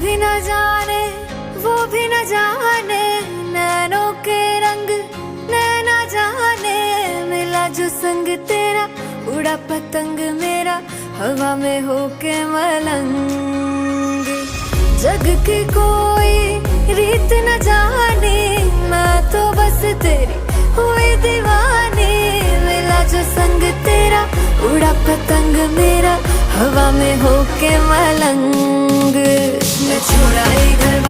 भी न जाने वो भी न जाने, नैनों के रंग नैना जाने। मिला जो संग तेरा उड़ा पतंग मेरा हवा में होके मलंग। जग की कोई रीत न जाने, मैं तो बस तेरी हुई दीवानी। मिला जो संग तेरा उड़ा पतंग मेरा हवा में होके मलंग। मैं छुड़ाई घर